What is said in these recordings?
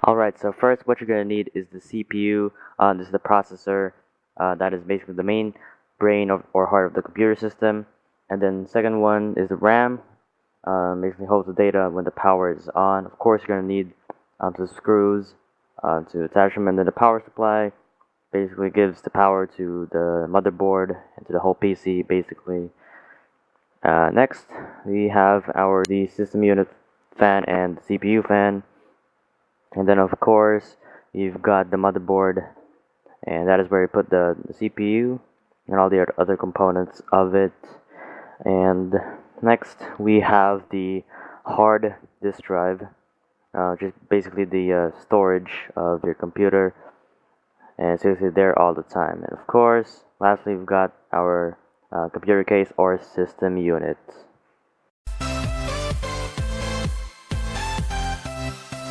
Alright, so first what you're going to need is the CPU. This is the processor. That is basically the main brain or heart of the computer system. And then second one is the RAM. Basically holds the data when the power is on. Of course, you're going to need the screws to attach them, and then the power supply basically gives the power to the motherboard and to the whole PC basically. Next, we have the system unit fan and the CPU fan. And then of course you've got the motherboard, and that is where you put the CPU and all the other components of it. And next we have the hard disk drive, which is basically the storage of your computer, and it's usually there all the time. And of course, lastly, we've got our computer case or system unit.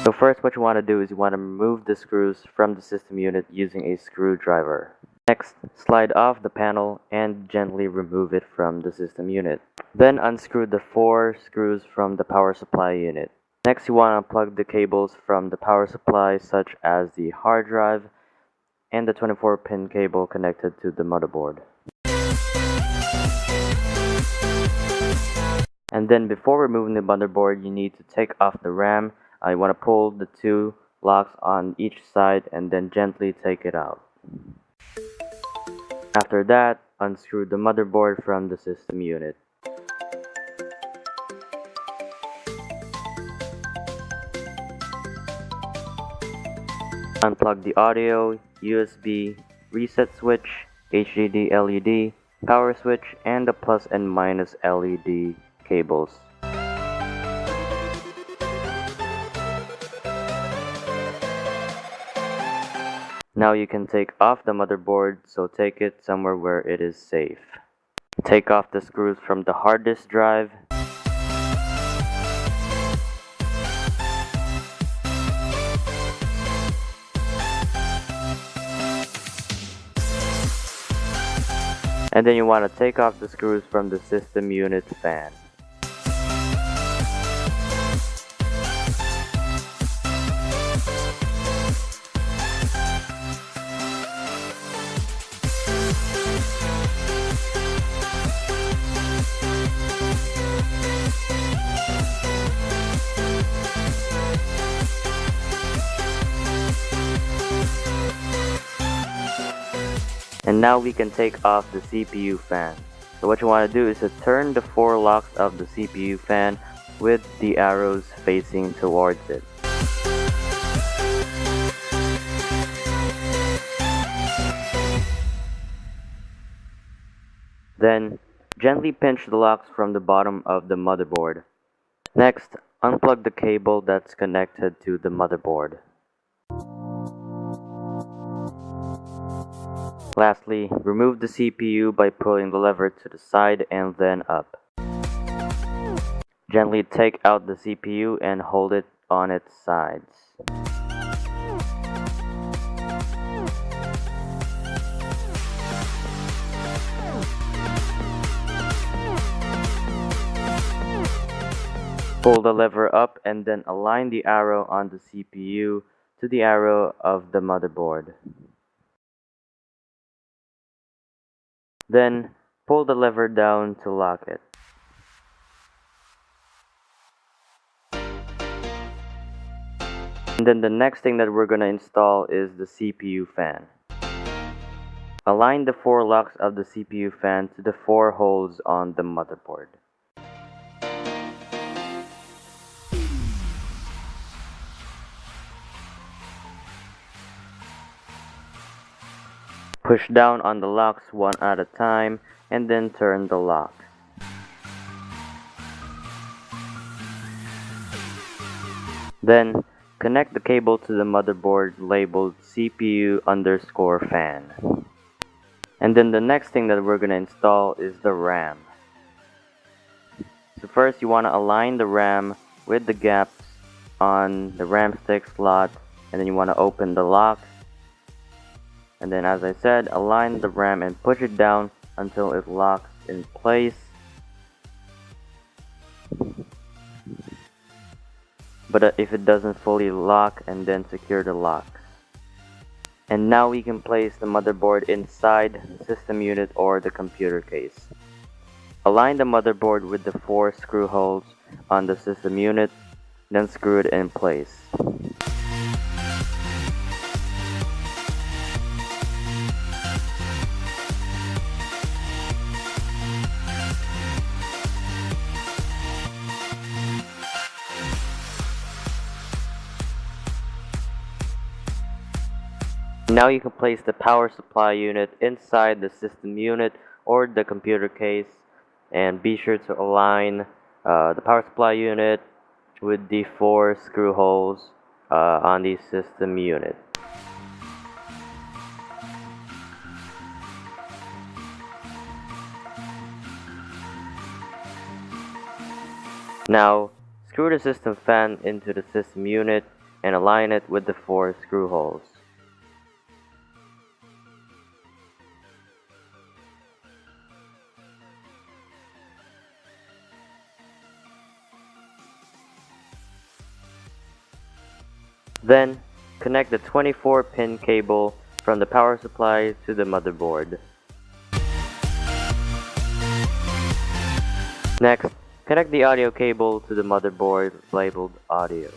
So first what you want to do is you want to remove the screws from the system unit using a screwdriver. Next, slide off the panel and gently remove it from the system unit. Then unscrew the 4 screws from the power supply unit. Next, you want to unplug the cables from the power supply, such as the hard drive and the 24-pin cable connected to the motherboard. And then before removing the motherboard, you need to take off the RAM. You want to pull the 2 locks on each side and then gently take it out. After that, unscrew the motherboard from the system unit. Unplug the audio, USB, reset switch, HDD LED, power switch, and the plus and minus LED cables. Now you can take off the motherboard, so take it somewhere where it is safe. Take off the screws from the hard disk drive. And then you want to take off the screws from the system unit fan. And now we can take off the CPU fan. So what you want to do is to turn the 4 locks of the CPU fan with the arrows facing towards it. Then gently pinch the locks from the bottom of the motherboard. Next, unplug the cable that's connected to the motherboard. Lastly, remove the CPU by pulling the lever to the side and then up. Gently take out the CPU and hold it on its sides. Pull the lever up and then align the arrow on the CPU to the arrow of the motherboard. Then, pull the lever down to lock it. And then the next thing that we're going to install is the CPU fan. Align the 4 locks of the CPU fan to the 4 holes on the motherboard. Push down on the locks one at a time and then turn the locks. Then connect the cable to the motherboard labeled CPU_fan. And then the next thing that we're going to install is the RAM. So first you want to align the RAM with the gaps on the RAM stick slot, and then you want to open the locks. And then, as I said, align the RAM and push it down until it locks in place. but if it doesn't fully lock, and then secure the locks. And now we can place the motherboard inside the system unit or the computer case. Align the motherboard with the 4 screw holes on the system unit, then screw it in place. Now you can place the power supply unit inside the system unit or the computer case, and be sure to align the power supply unit with the 4 screw holes on the system unit. Now screw the system fan into the system unit and align it with the 4 screw holes. Then, connect the 24-pin cable from the power supply to the motherboard. Next, connect the audio cable to the motherboard labeled audio.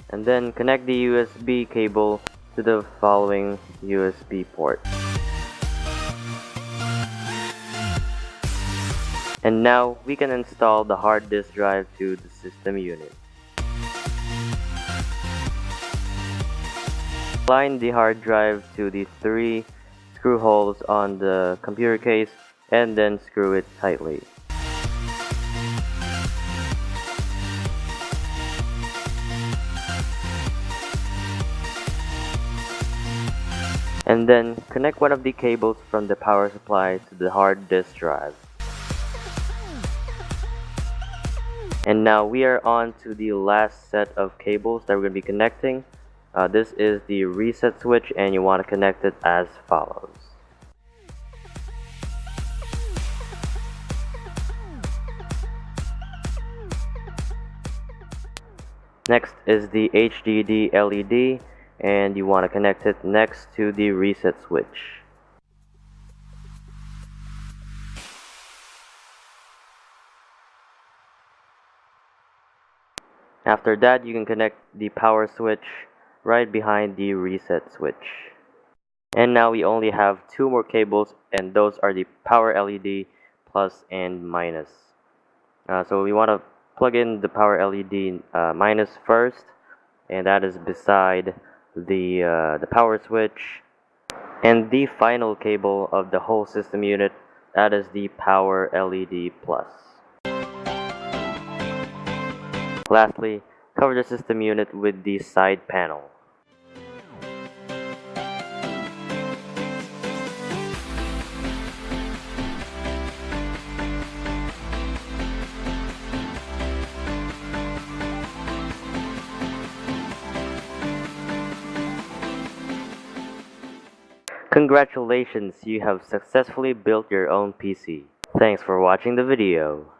And then connect the USB cable to the following USB port. And now we can install the hard disk drive to the system unit. Align the hard drive to the 3 screw holes on the computer case and then screw it tightly. And then connect one of the cables from the power supply to the hard disk drive. And now we are on to the last set of cables that we're going to be connecting. This is the reset switch, and you want to connect it as follows. Next is the HDD LED, and you want to connect it next to the reset switch. After that, you can connect the power switch right behind the reset switch. And now we only have 2 more cables, and those are the power LED plus and minus. So we want to plug in the power LED minus first, and that is beside the power switch. And the final cable of the whole system unit, that is the power LED plus. Lastly, cover the system unit with the side panel. Congratulations, you have successfully built your own PC. Thanks for watching the video.